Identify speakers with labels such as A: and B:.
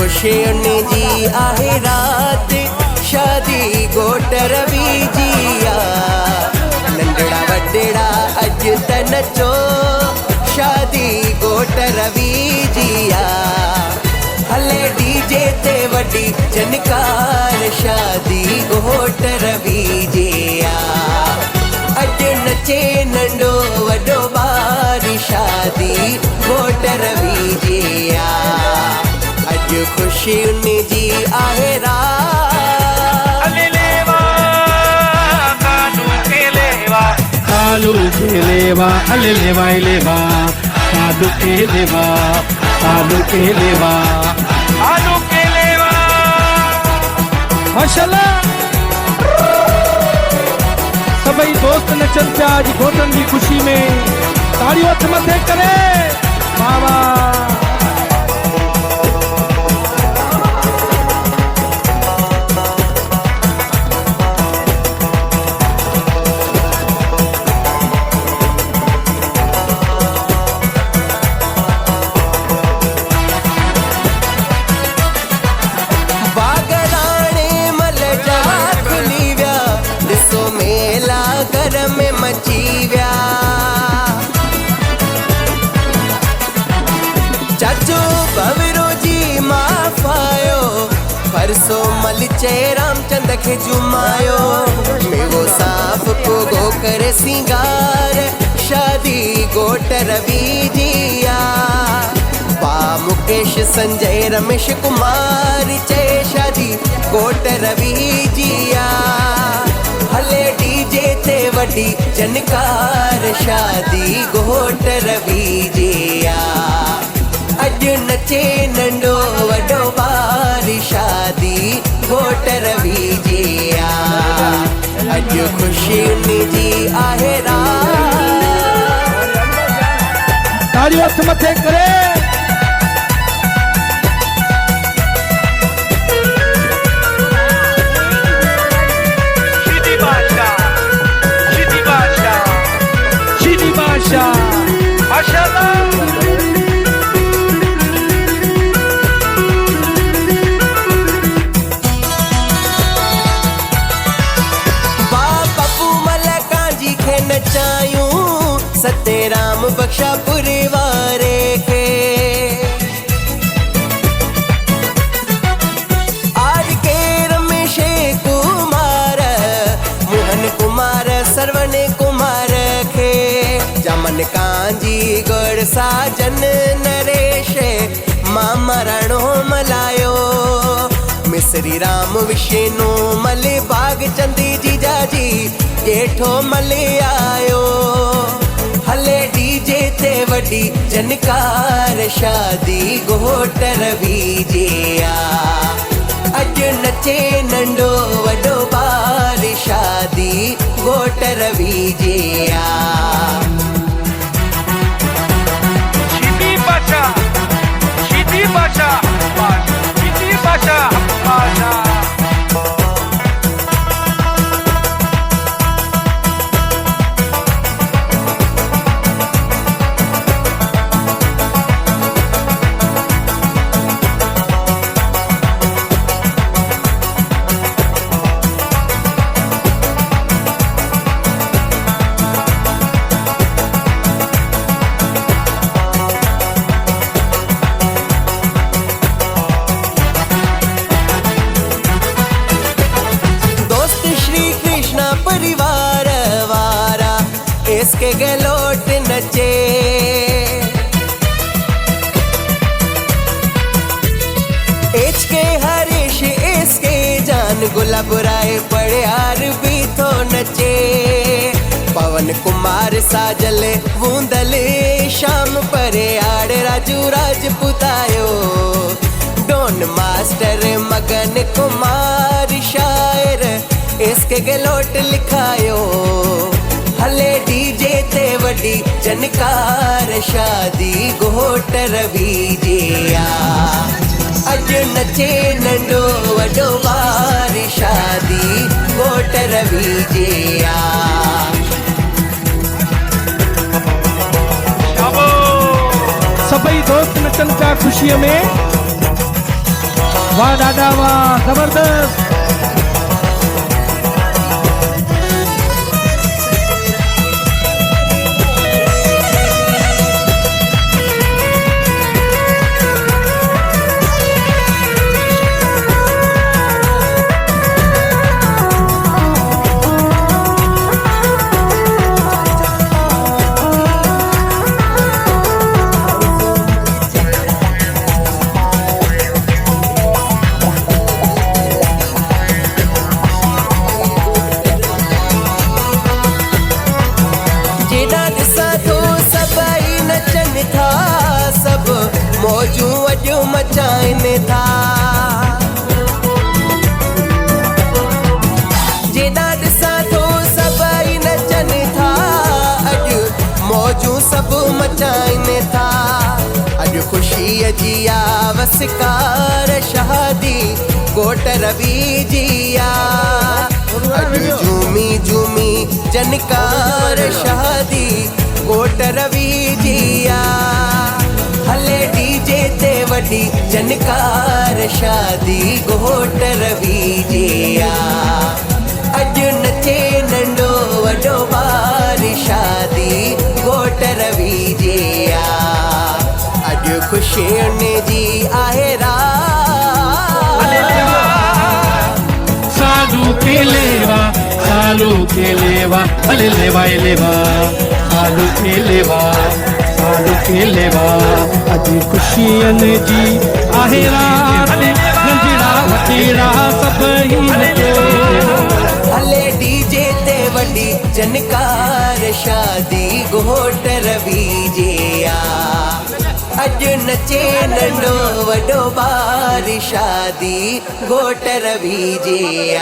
A: ख़ुशियुनि जी आहे रात, शादी गोट रवि जी आ। नंढड़ा वॾड़ा अॼु त नचो, शादी गोट रवि जी आ। हले डीजे ते वॾी जनकार, शादी गोट रवि जी आ। अॼु नचे नंढो वॾो ॿार, शादी गोट रवि जी आ। अॼु ख़ुशियुनि जी आहे रात।
B: कालू के लेवा अले लेवा लेवा, कालू के लेवा, कालू के लेवा, कालू के लेवा। माशाल्लाह सभई दोस्त नचन पिया अॼु घोटनि जी ख़ुशी में, ताड़ियूं हथ मथे करे। वाह वाह।
A: चाचो बवरो जी माफ़ायो, परसो मल चए रामचंद खे जुमायो। मेवो साफ पोगो करे सिंगार, शादी गोट रवि जी आ। पा मुकेश संजय रमेश कुमार चए शादी गोट रवि जी आ। हले डीजे ते वॾी जनकार, शादी गोट रवि जी आ। अॼु नचे नंढो वॾो ॿार, शादी गोट रवि जी आ। अॼु ख़ुशियुनि जी आहे रात।
B: ताड़ियूं हथ मथे करे। शीदी बादशाह, शीदी बादशाह, शीदी बादशाह। माशाल्लाह
A: नचायूं सतेराम बख्शा परिवारे खे। आर के रमेश कुमार, मोहन कुमार, सरवण कुमार खे। जमन कांजी गढ़ साजन नरेश, मामा राणो मलायो। मिसरी राम विष्णु मल बाग चंदी जीजाजी, जेठो मल आयो। हले डीजे ते वॾी जनकार, शादी गोट रवि जी आ। अॼु नचे नंढो वॾो ॿार, शादी गोट रवि जी आ।
B: शीदी बादशाह, शीदी बादशाह, शीदी बादशाह, बादशाह।
A: परिवार वारा इसके गलोट नचे। एच के हरीश इसके जान, गुलाब राय पड़ियार भी तो नचे। पवन कुमार साजल वूंदल, शाम परे आड़ राजू राजपुतायो। डॉन मास्टर मगन कुमार शायर, इसके गलोट लिखायो। हले डीजे ते वॾी जनकार, शादी गोट रवि जी आ। अॼु नचे नंढो वॾो ॿार, शादी गोट रवि जी आ।
B: सभई दोस्त नचन पिया ख़ुशीअ में। वाह दादा वाह जबरदस्त।
A: सब मौजू अॼु मचाइनि था जेॾा ॾिसां थो सभई नचनि था अॼु मौजू सभु मचाइनि था अॼु ख़ुशीअ जी वसकार शादी घोट रवि जी अॼु झूमी झूमी जनकार शादी घोट रवि जी हले डीजे ते वॾी जनकार शादी घोट रवि जी अॼु नचे नंढो वॾो ॿार शादी घोट रवि जी अॼु ख़ुशियुनि जी आहे
B: सालू के लेवा हले लेवा सालू के लेवा अॼु ख़ुशियुनि जी आहे रात नंढड़ा वॾेरा सभई
A: हले डीजे ते वॾी जनकार शादी घोट रवि जी अॼु नचे नंढो वॾो ॿार शादी घोट रवि जी